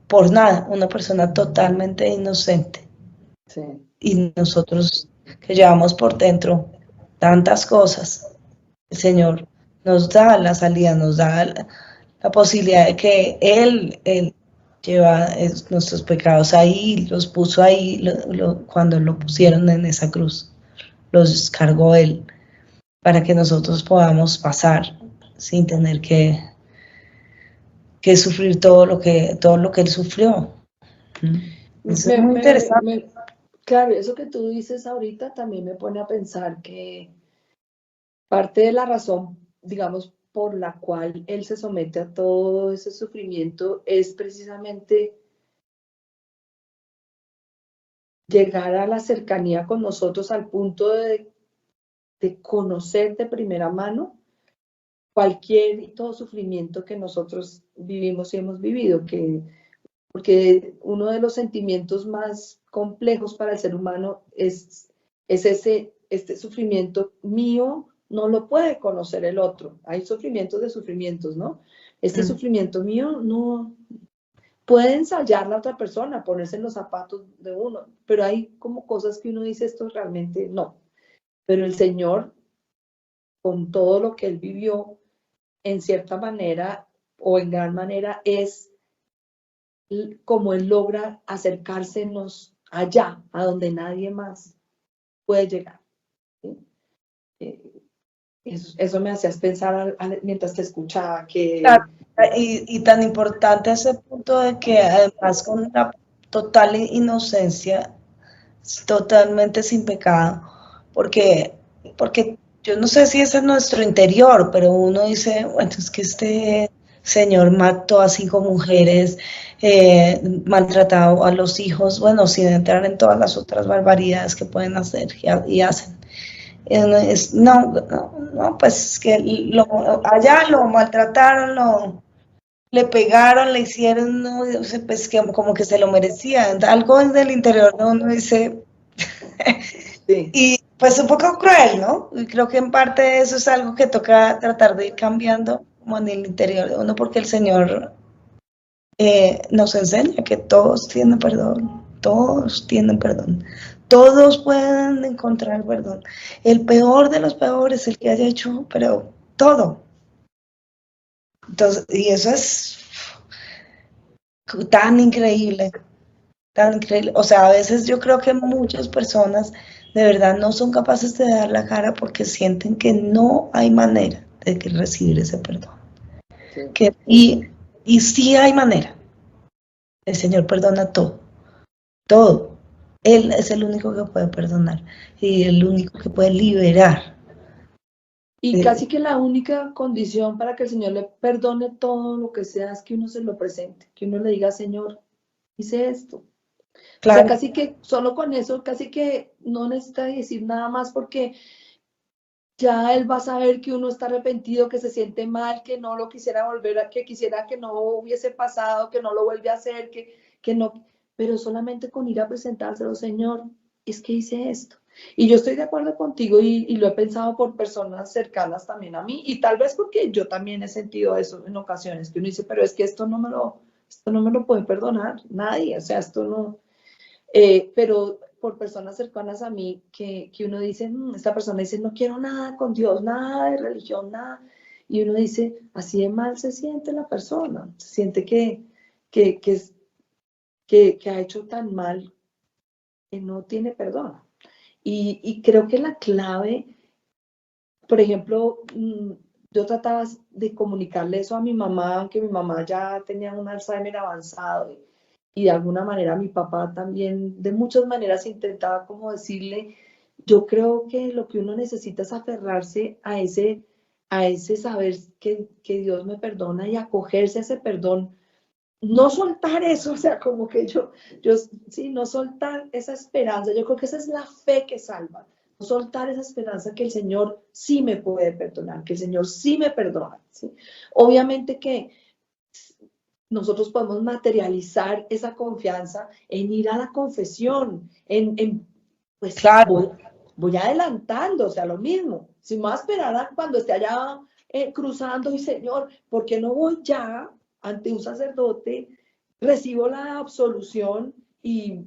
[SPEAKER 2] por nada, una persona totalmente inocente.
[SPEAKER 1] Sí.
[SPEAKER 2] Y nosotros que llevamos por dentro tantas cosas, el Señor nos da la salida, nos da la posibilidad de que Él lleva nuestros pecados ahí, los puso ahí cuando lo pusieron en esa cruz, los cargó Él para que nosotros podamos pasar sin tener que sufrir todo lo que Él sufrió. Eso es muy interesante.
[SPEAKER 1] Claro, eso que tú dices ahorita también me pone a pensar que parte de la razón, digamos, por la cual Él se somete a todo ese sufrimiento es precisamente llegar a la cercanía con nosotros al punto de conocer de primera mano cualquier y todo sufrimiento que nosotros vivimos y hemos vivido, porque uno de los sentimientos más complejos para el ser humano es este sufrimiento mío, no lo puede conocer el otro. Hay sufrimientos de sufrimientos, ¿no? Este sufrimiento mío no puede ensayar la otra persona, ponerse en los zapatos de uno, pero hay como cosas que uno dice, esto realmente no. Pero el Señor, con todo lo que Él vivió, en cierta manera o en gran manera, es como Él logra acercársenos allá, a donde nadie más puede llegar. ¿Sí? Eso me hacías pensar mientras te escuchaba que...
[SPEAKER 2] Claro, y tan importante ese punto de que además con la total inocencia, totalmente sin pecado, porque yo no sé si ese es nuestro interior, pero uno dice, bueno, es que este señor mató a 5 mujeres, maltratado a los hijos, bueno, sin entrar en todas las otras barbaridades que pueden hacer y hacen. No, pues que allá lo maltrataron, le pegaron, le hicieron, no, pues que como que se lo merecía. Algo desde el interior de uno dice,
[SPEAKER 1] sí.
[SPEAKER 2] y pues un poco cruel, ¿no? Y creo que en parte eso es algo que toca tratar de ir cambiando como en el interior de uno, porque el Señor nos enseña que todos tienen perdón, todos tienen perdón, todos pueden encontrar perdón. El peor de los peores, el que haya hecho, pero todo. Entonces, y eso es tan increíble, tan increíble. O sea, a veces yo creo que muchas personas de verdad no son capaces de dar la cara porque sienten que no hay manera de recibir ese perdón.
[SPEAKER 1] Sí.
[SPEAKER 2] Y sí hay manera. El Señor perdona todo, todo. Él es el único que puede perdonar y el único que puede liberar.
[SPEAKER 1] Y casi que la única condición para que el Señor le perdone todo lo que sea es que uno se lo presente, que uno le diga, Señor, hice esto.
[SPEAKER 2] Claro.
[SPEAKER 1] O sea, casi que solo con eso, casi que no necesita decir nada más porque ya Él va a saber que uno está arrepentido, que se siente mal, que no lo quisiera volver a, que quisiera que no hubiese pasado, que no lo vuelve a hacer, que no, pero solamente con ir a presentárselo, Señor, es que hice esto. Y yo estoy de acuerdo contigo y lo he pensado por personas cercanas también a mí y tal vez porque yo también he sentido eso en ocasiones, que uno dice, pero es que esto no me lo puede perdonar nadie, o sea, esto no, pero por personas cercanas a mí que uno dice, esta persona dice, no quiero nada con Dios, nada de religión, nada, y uno dice, así de mal se siente la persona, se siente que ha hecho tan mal que no tiene perdón. Y creo que la clave, por ejemplo, yo trataba de comunicarle eso a mi mamá, aunque mi mamá ya tenía un Alzheimer avanzado y de alguna manera mi papá también, de muchas maneras intentaba como decirle, yo creo que lo que uno necesita es aferrarse a ese saber que Dios me perdona y acogerse a ese perdón, no soltar eso, o sea, como que sí, no soltar esa esperanza, yo creo que esa es la fe que salva, no soltar esa esperanza que el Señor sí me puede perdonar, que el Señor sí me perdona, ¿sí? Obviamente que nosotros podemos materializar esa confianza en ir a la confesión, pues
[SPEAKER 2] Claro.
[SPEAKER 1] voy adelantando, o sea, lo mismo. Si me voy a esperar a cuando esté allá cruzando y Señor, ¿por qué no voy ya ante un sacerdote, recibo la absolución y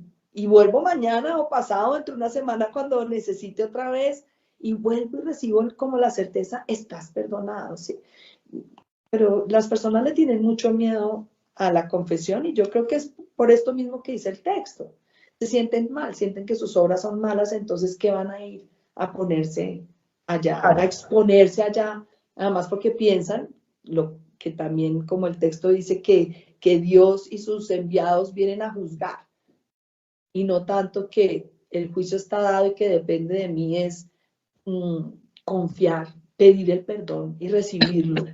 [SPEAKER 1] vuelvo mañana o pasado, entre una semana, cuando necesite otra vez? y vuelvo y recibo como la certeza, estás perdonado, ¿sí? Pero las personas le tienen mucho miedo a la confesión y yo creo que es por esto mismo que dice el texto. Se sienten mal, sienten que sus obras son malas, entonces ¿qué van a ir a ponerse allá, a exponerse allá? Además porque piensan, lo que también como el texto dice, que Dios y sus enviados vienen a juzgar y no tanto que el juicio está dado y que depende de mí es confiar, pedir el perdón y recibirlo.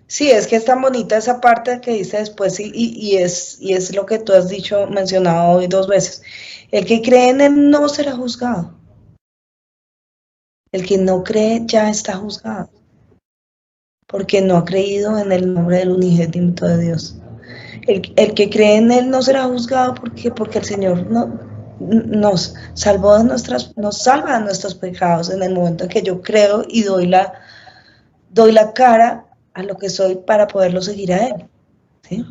[SPEAKER 2] Sí, es que es tan bonita esa parte que dice después y es lo que tú has dicho, mencionado hoy 2 veces. El que cree en él no será juzgado. El que no cree ya está juzgado, porque no ha creído en el nombre del unigénito de Dios. El que cree en él no será juzgado porque el Señor nos salvó de nos salva de nuestros pecados en el momento en que yo creo y doy la cara a lo que soy para poderlo seguir a él, ¿sí?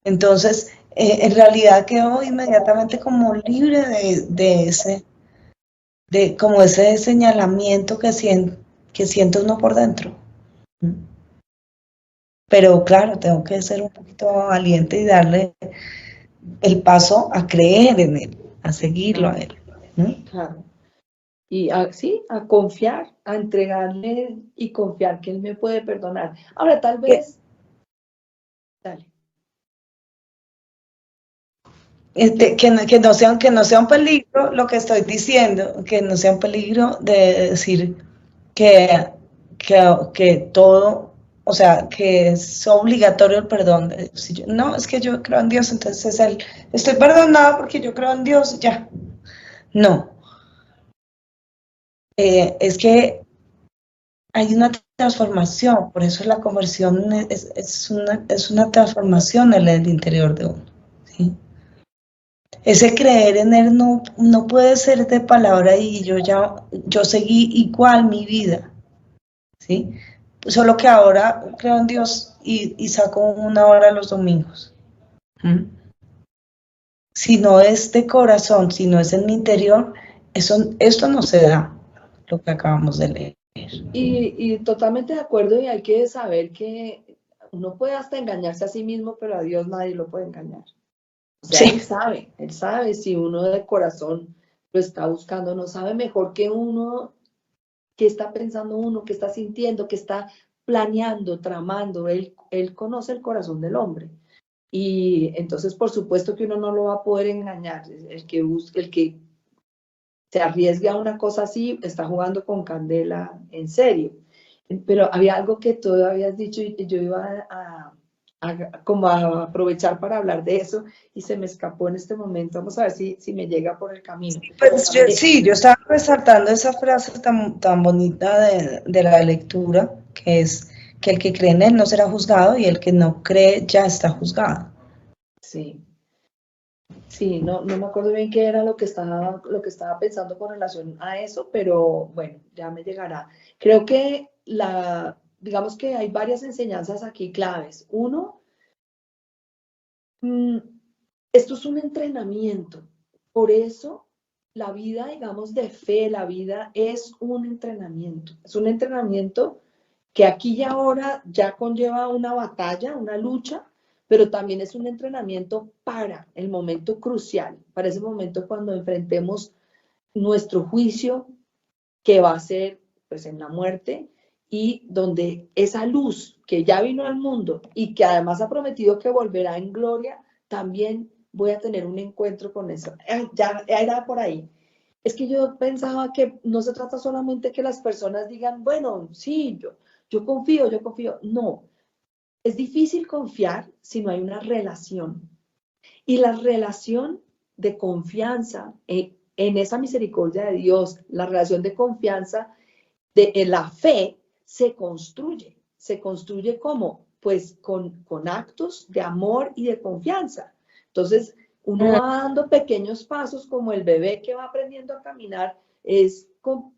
[SPEAKER 2] Entonces, en realidad quedo inmediatamente como libre como ese señalamiento que siento uno por dentro. Pero claro, tengo que ser un poquito valiente y darle el paso a creer en él, a seguirlo a él.
[SPEAKER 1] Claro. Y sí, a confiar, a entregarle y confiar que él me puede perdonar. Ahora, tal vez, dale.
[SPEAKER 2] Que no sea un peligro lo que estoy diciendo, que no sea un peligro de decir que todo, o sea, que es obligatorio el perdón. Si no, es que yo creo en Dios, entonces estoy perdonado porque yo creo en Dios, ya. No. Es que hay una transformación, por eso la conversión es una transformación en el interior de uno, ¿sí? Ese creer en él no puede ser de palabra y yo seguí igual mi vida, ¿sí? Solo que ahora creo en Dios y saco 1 hora los domingos. Si no es de corazón, si no es en mi interior, esto no se da, lo que acabamos de leer.
[SPEAKER 1] Y totalmente de acuerdo, y hay que saber que uno puede hasta engañarse a sí mismo, pero a Dios nadie lo puede engañar. O sea,
[SPEAKER 2] Sí.
[SPEAKER 1] Él sabe si uno de corazón lo está buscando, no sabe mejor que uno qué está pensando uno, qué está sintiendo, qué está planeando, tramando. Él conoce el corazón del hombre. Y entonces, por supuesto que uno no lo va a poder engañar. El que se arriesgue a una cosa así está jugando con candela en serio. Pero había algo que tú habías dicho y yo iba como a aprovechar para hablar de eso y se me escapó en este momento. Vamos a ver si me llega por el camino.
[SPEAKER 2] Pues yo estaba resaltando esa frase tan bonita de la lectura, que es que el que cree en él no será juzgado y el que no cree ya está juzgado.
[SPEAKER 1] Sí. Sí, no me acuerdo bien qué era lo que estaba pensando con relación a eso, pero bueno, ya me llegará. Creo que digamos que hay varias enseñanzas aquí claves. Uno, esto es un entrenamiento. Por eso la vida, digamos, de fe, la vida es un entrenamiento. Es un entrenamiento que aquí y ahora ya conlleva una batalla, una lucha, pero también es un entrenamiento para el momento crucial, para ese momento cuando enfrentemos nuestro juicio, que va a ser pues en la muerte, y donde esa luz que ya vino al mundo y que además ha prometido que volverá en gloria, también voy a tener un encuentro con eso. Ya era por ahí. Es que yo pensaba que no se trata solamente que las personas digan, bueno, sí, yo confío, yo confío. No, es difícil confiar si no hay una relación. Y la relación de confianza en esa misericordia de Dios, la relación de confianza en la fe se construye. ¿Se construye cómo? Pues con actos de amor y de confianza. Entonces, uno va dando pequeños pasos como el bebé que va aprendiendo a caminar, es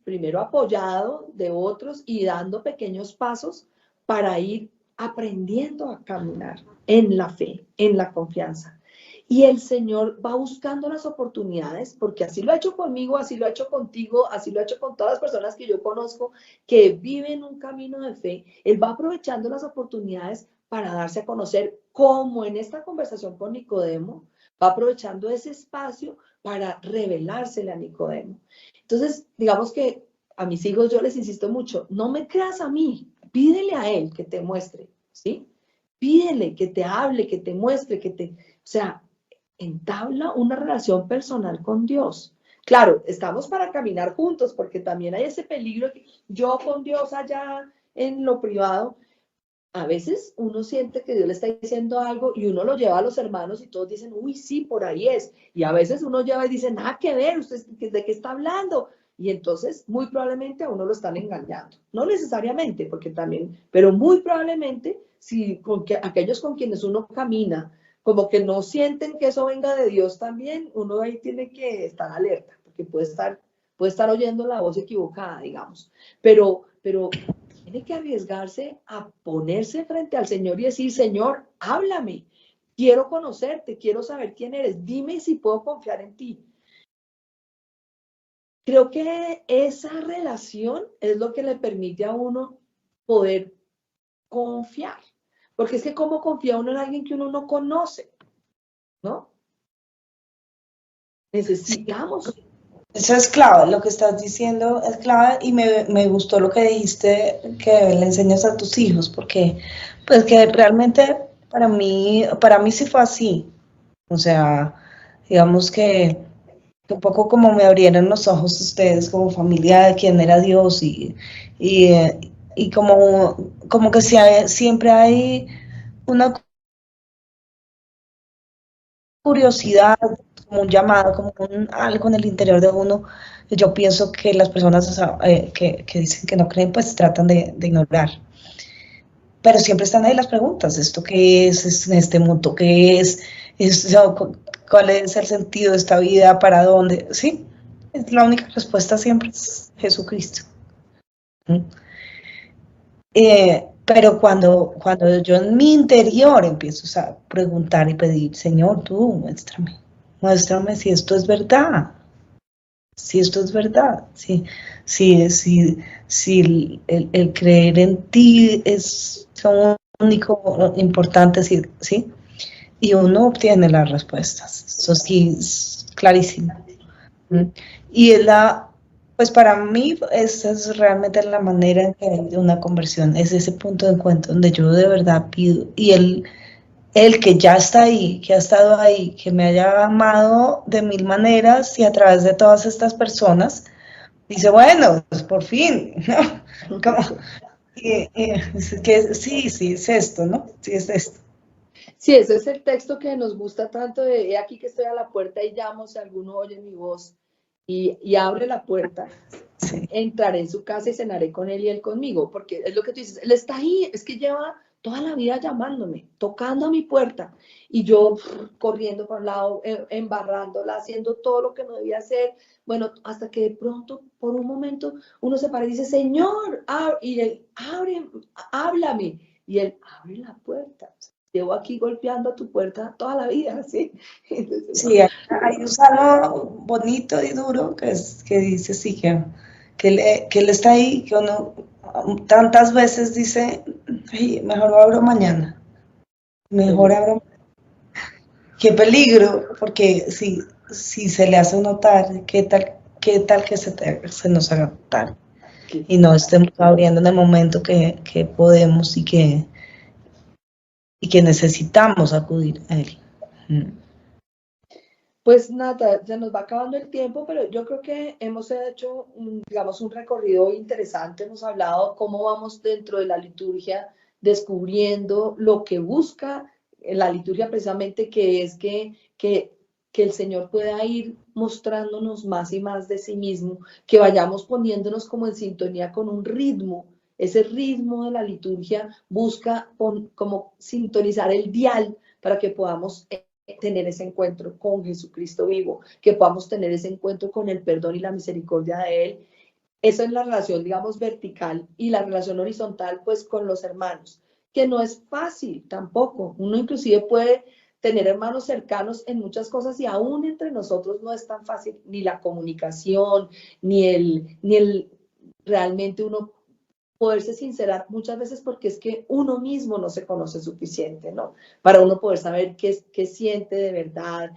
[SPEAKER 1] primero apoyado de otros y dando pequeños pasos para ir aprendiendo a caminar en la fe, en la confianza. Y el Señor va buscando las oportunidades, porque así lo ha hecho conmigo, así lo ha hecho contigo, así lo ha hecho con todas las personas que yo conozco que viven un camino de fe. Él va aprovechando las oportunidades para darse a conocer, como en esta conversación con Nicodemo, va aprovechando ese espacio para revelársele a Nicodemo. Entonces, digamos que a mis hijos yo les insisto mucho, no me creas a mí, pídele a él que te muestre, ¿sí? Pídele que te hable, que te muestre, o sea, entabla una relación personal con Dios. Claro, estamos para caminar juntos, porque también hay ese peligro que yo con Dios allá en lo privado, a veces uno siente que Dios le está diciendo algo y uno lo lleva a los hermanos y todos dicen, uy, sí, por ahí es. Y a veces uno lleva y dice, nada que ver, ¿usted de qué está hablando? Y entonces muy probablemente a uno lo están engañando. No necesariamente, porque también, pero muy probablemente, si aquellos con quienes uno camina, como que no sienten que eso venga de Dios también, uno ahí tiene que estar alerta, porque puede estar oyendo la voz equivocada, digamos. Pero tiene que arriesgarse a ponerse frente al Señor y decir, Señor, háblame, quiero conocerte, quiero saber quién eres, dime si puedo confiar en ti. Creo que esa relación es lo que le permite a uno poder confiar, porque es que cómo confía uno en alguien que uno no conoce, ¿no? Necesitamos.
[SPEAKER 2] Eso es clave, lo que estás diciendo es clave y me gustó lo que dijiste que le enseñas a tus hijos, porque pues que realmente para mí sí fue así. O sea, digamos que un poco como me abrieron los ojos ustedes como familia de quién era Dios y, y como que siempre hay una curiosidad, como un llamado, como algo en el interior de uno. Yo pienso que las personas que dicen que no creen, pues tratan de ignorar. Pero siempre están ahí las preguntas, ¿esto qué es en este mundo? ¿Qué es? ¿Cuál es el sentido de esta vida? ¿Para dónde? Sí, la única respuesta siempre es Jesucristo. ¿Mm? Pero cuando yo en mi interior empiezo a preguntar y pedir, Señor, tú muéstrame si esto es verdad, si esto es verdad, si el creer en ti es lo único importante, ¿sí? Y uno obtiene las respuestas, eso sí es clarísimo. Y pues para mí esa es realmente la manera en que hay una conversión, es ese punto de encuentro donde yo de verdad pido, y el que ya está ahí, que ha estado ahí, que me haya amado de mil maneras y a través de todas estas personas, dice, bueno, pues por fin, ¿no? Como, que sí, es esto, ¿no? Sí, es esto.
[SPEAKER 1] Sí, ese es el texto que nos gusta tanto de, he aquí que estoy a la puerta y llamo, si alguno oye mi voz y abre la puerta,
[SPEAKER 2] Sí.
[SPEAKER 1] entraré en su casa y cenaré con él y él conmigo, porque es lo que tú dices, él está ahí, es que lleva toda la vida llamándome, tocando a mi puerta, y yo corriendo por un lado, embarrándola, haciendo todo lo que no debía hacer, bueno, hasta que de pronto, por un momento, uno se para y dice, Señor, y él, abre, háblame, y él abre la puerta. Llevo aquí golpeando a tu puerta toda la vida, ¿sí? Entonces,
[SPEAKER 2] Sí, hay un salmo bonito y duro que dice sí, que él está ahí, que uno tantas veces dice, ay, mejor abro mañana, mejor abro. Qué peligro, porque si se le hace notar, qué tal que se nos haga notar y no estemos abriendo en el momento que podemos y que necesitamos acudir a él.
[SPEAKER 1] pues nada, ya nos va acabando el tiempo, pero yo creo que hemos hecho, digamos, un recorrido interesante. Hemos hablado cómo vamos dentro de la liturgia descubriendo lo que busca la liturgia precisamente, que es que el Señor pueda ir mostrándonos más y más de sí mismo, que vayamos poniéndonos como en sintonía con un ritmo. Ese ritmo de la liturgia busca como sintonizar el dial para que podamos tener ese encuentro con Jesucristo vivo, que podamos tener ese encuentro con el perdón y la misericordia de Él. Esa es la relación, digamos, vertical, y la relación horizontal, pues, con los hermanos, que no es fácil tampoco. Uno inclusive puede tener hermanos cercanos en muchas cosas y aún entre nosotros no es tan fácil ni la comunicación, ni el realmente uno poderse sincerar muchas veces porque es que uno mismo no se conoce suficiente, ¿no? Para uno poder saber qué siente de verdad,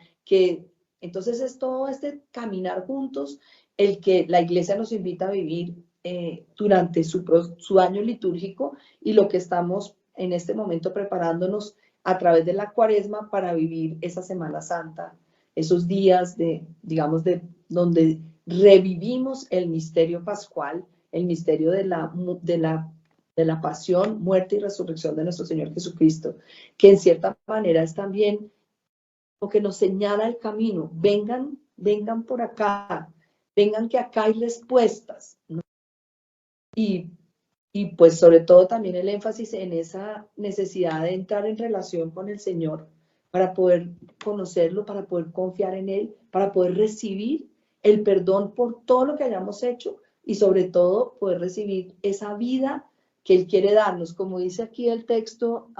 [SPEAKER 1] entonces es todo este caminar juntos el que la iglesia nos invita a vivir durante su año litúrgico y lo que estamos en este momento preparándonos a través de la Cuaresma para vivir esa Semana Santa, esos días digamos, donde revivimos el misterio pascual, el misterio de la pasión, muerte y resurrección de nuestro Señor Jesucristo, que en cierta manera es también lo que nos señala el camino. Vengan por acá, vengan que acá hay respuestas, ¿no? Y pues sobre todo también el énfasis en esa necesidad de entrar en relación con el Señor para poder conocerlo, para poder confiar en Él, para poder recibir el perdón por todo lo que hayamos hecho y sobre todo poder recibir esa vida que Él quiere darnos. Como dice aquí el texto,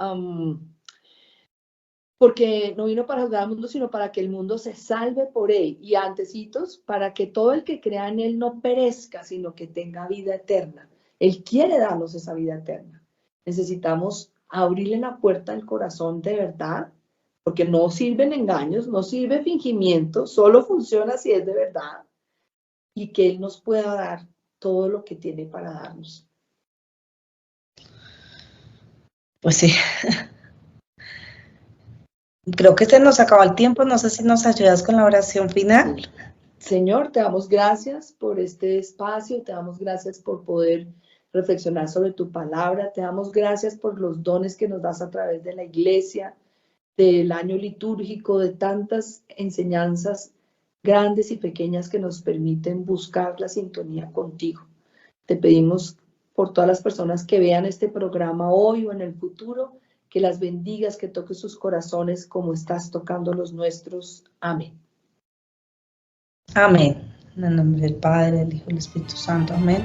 [SPEAKER 1] porque no vino para juzgar al mundo, sino para que el mundo se salve por Él. Y antecitos, para que todo el que crea en Él no perezca, sino que tenga vida eterna. Él quiere darnos esa vida eterna. Necesitamos abrirle la puerta al corazón de verdad, porque no sirven engaños, no sirve fingimiento, solo funciona si es de verdad, y que Él nos pueda dar todo lo que tiene para darnos.
[SPEAKER 2] Pues sí. Creo que se nos acabó el tiempo, no sé si nos ayudas con la oración final.
[SPEAKER 1] Señor, te damos gracias por este espacio, te damos gracias por poder reflexionar sobre tu palabra, te damos gracias por los dones que nos das a través de la iglesia, del año litúrgico, de tantas enseñanzas grandes y pequeñas que nos permiten buscar la sintonía contigo. Te pedimos por todas las personas que vean este programa hoy o en el futuro, que las bendigas, que toques sus corazones como estás tocando los nuestros. Amén.
[SPEAKER 2] Amén. En el nombre del Padre, del Hijo y del Espíritu Santo. Amén.